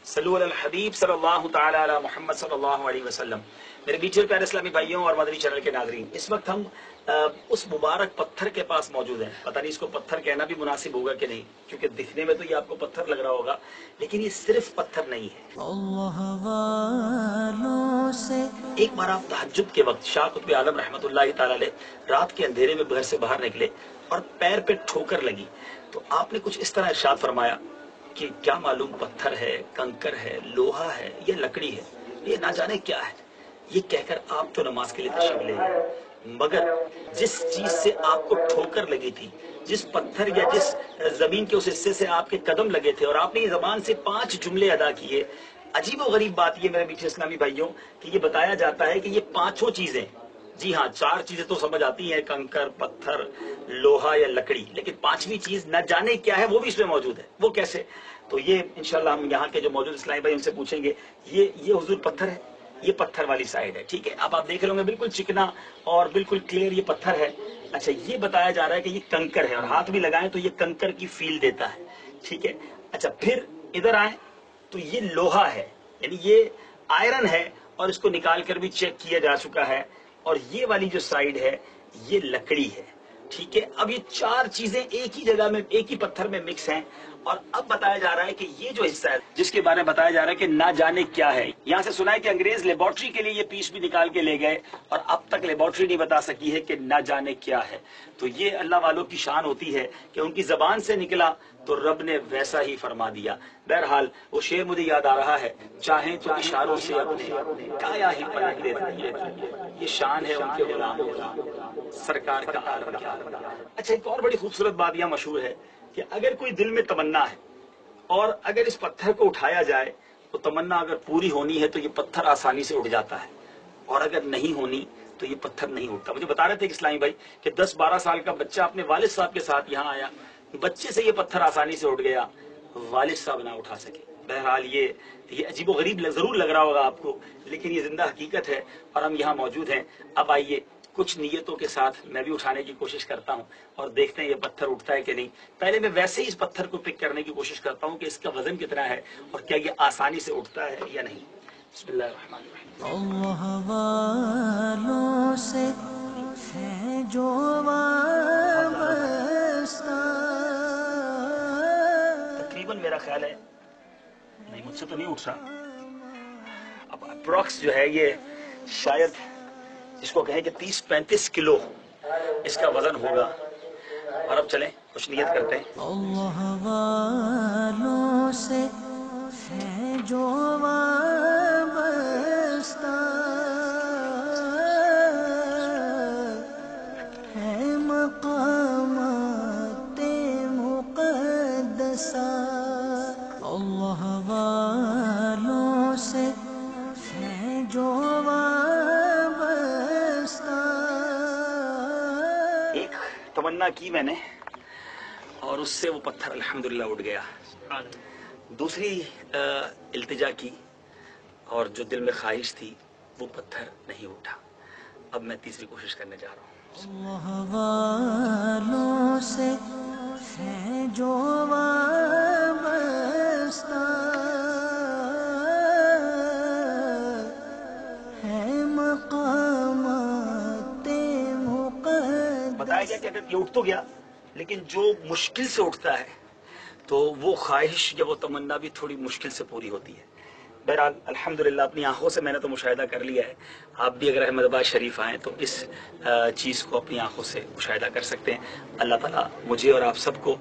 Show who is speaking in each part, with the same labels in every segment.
Speaker 1: सल्लु अलल हबीब सल्लल्लाहु तआला अला मुहम्मद सल्लल्लाहु अलैहि वसल्लम। मेरे बीच और प्यारे इस्लामी भाइयों और मदनी चैनल के नाज़रीन, इस वक्त हम उस मुबारक पत्थर के पास मौजूद हैं। पता नहीं इसको पत्थर कहना भी मुनासिब होगा कि नहीं, क्योंकि दिखने में तो ये आपको पत्थर लग रहा होगा, लेकिन ये सिर्फ पत्थर नहीं है। एक बार आप तहज्जुद के वक्त शाह कुतुब आलम रहमतुल्लाहि तआला अलैह रात के अंधेरे में घर से बाहर निकले और पैर पे ठोकर लगी, तो आपने कुछ इस तरह इरशाद फरमाया कि क्या मालूम पत्थर है, कंकर है, लोहा है या लकड़ी है, ये ना जाने क्या है। ये कहकर आप तो नमाज के लिए तशरीफ ले गए, मगर जिस चीज से आपको ठोकर लगी थी, जिस पत्थर या जिस जमीन के उस हिस्से से आपके कदम लगे थे और आपने जबान से 5 जुमले अदा किए, अजीब और गरीब बात ये मेरे मीठे इस्लामी भाइयों कि ये बताया जाता है कि ये 5 चीजें, जी हाँ 4 चीजें तो समझ आती हैं, कंकर, पत्थर, लोहा या लकड़ी, लेकिन 5वीं चीज न जाने क्या है वो भी इसमें मौजूद है। वो कैसे? तो ये इंशाल्लाह हम यहाँ के जो मौजूद इस्लामी भाई उनसे पूछेंगे। ये हुजूर पत्थर है, ये पत्थर वाली साइड है, ठीक है। अब आप देख रहे होंगे बिल्कुल चिकना और बिल्कुल क्लियर ये पत्थर है। अच्छा, ये बताया जा रहा है कि ये कंकर है और हाथ भी लगाएं तो ये कंकर की फील देता है, ठीक है। अच्छा, फिर इधर आए तो ये लोहा है, यानी ये आयरन है और इसको निकाल कर भी चेक किया जा चुका है। और ये वाली जो साइड है ये लकड़ी है, ठीक है। अब ये 4 चीजें एक ही जगह में, एक ही पत्थर में मिक्स हैं। और अब बताया जा रहा है कि ये जो हिस्सा है जिसके बारे में बताया जा रहा है कि ना जाने क्या है, यहाँ से सुना है कि अंग्रेज लेबोरेटरी के लिए ये पीस भी निकाल के ले गए और अब तक लेबोरेटरी नहीं बता सकी है कि ना जाने क्या है। तो ये अल्लाह वालों की शान होती है कि उनकी जबान से निकला तो रब ने वैसा ही फरमा दिया। बहरहाल वो शेर मुझे याद आ रहा है, चाहे तो इशारों से अपने काया ही पलट देते। ये शान है उनके गुलामों की, सरकार का आलम क्या। अच्छा, एक और बड़ी खूबसूरत बात यहाँ मशहूर है कि अगर कोई दिल में तमन्ना है और अगर इस पत्थर को उठाया जाए तो तमन्ना अगर पूरी होनी है तो ये पत्थर आसानी से उठ जाता है, और अगर नहीं होनी तो ये पत्थर नहीं उठता। मुझे बता रहे थे इस्लामी भाई कि 10-12 साल का बच्चा अपने वालिद साहब के साथ यहाँ आया, बच्चे से ये पत्थर आसानी से उठ गया, वालिद साहब ना उठा सके। बहरहाल ये अजीब व गरीब जरूर लग रहा होगा आपको, लेकिन ये जिंदा हकीकत है और हम यहाँ मौजूद हैं। अब आइए कुछ नियतों के साथ मैं भी उठाने की कोशिश करता हूँ और देखते हैं ये पत्थर उठता है कि नहीं। पहले मैं वैसे ही इस पत्थर को पिक करने की कोशिश करता हूँ कि इसका वजन कितना है और क्या ये आसानी से उठता है या नहीं। बिस्मिल्लाहिर्रहमानिर्रहीम। तकरीबन मेरा ख्याल है नहीं, मुझसे तो नहीं उठ रहा। अब अप्रॉक्स जो है ये शायद इसको कहें कि 30-35 किलो इसका वजन होगा। और अब चलें कुछ नियत करते हैं। अल्लाह वालों से है जो वाबस्ता है मकामाते मुक़द्दसा। अल्लाह वालों से है जो तमन्ना की मैंने और उससे वो पत्थर अल्हम्दुलिल्लाह उठ गया। दूसरी इल्तिजा की और जो दिल में ख्वाहिश थी वो पत्थर नहीं उठा। अब मैं तीसरी कोशिश करने जा रहा हूँ। वालों से है जो वाबस्ता है मकामाते मुक़द्दसा। बताया गया कि अगर ये उठ तो गया, लेकिन जो मुश्किल से उठता है तो वो ख्वाहिश या वो तमन्ना भी थोड़ी मुश्किल से पूरी होती है। बहरहाल अल्हम्दुलिल्लाह अपनी आंखों से मैंने तो मुशाहिदा कर लिया है। आप भी अगर अहमदाबाद शरीफ आएँ तो इस चीज़ को अपनी आंखों से मुशाहिदा कर सकते हैं। अल्लाह ताला मुझे और आप सबको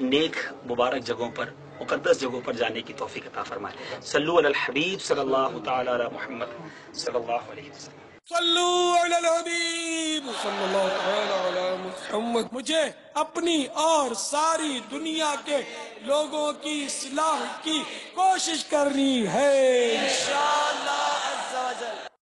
Speaker 1: नेक मुबारक जगहों पर, मुक़द्दस जगहों पर जाने की तौफीक अता फरमाए। सल्लु अलल हबीब सल्लल्लाहु तआला अला मुहम्मद सल्लल्लाहु अलैहि वसल्लम।
Speaker 2: सल्लु अलल हबीब सल्लल्लाहु तआला अला मुहम्मद। मुझे अपनी और सारी दुनिया के लोगों की इस्लाह की कोशिश करनी है इंशाअल्लाह।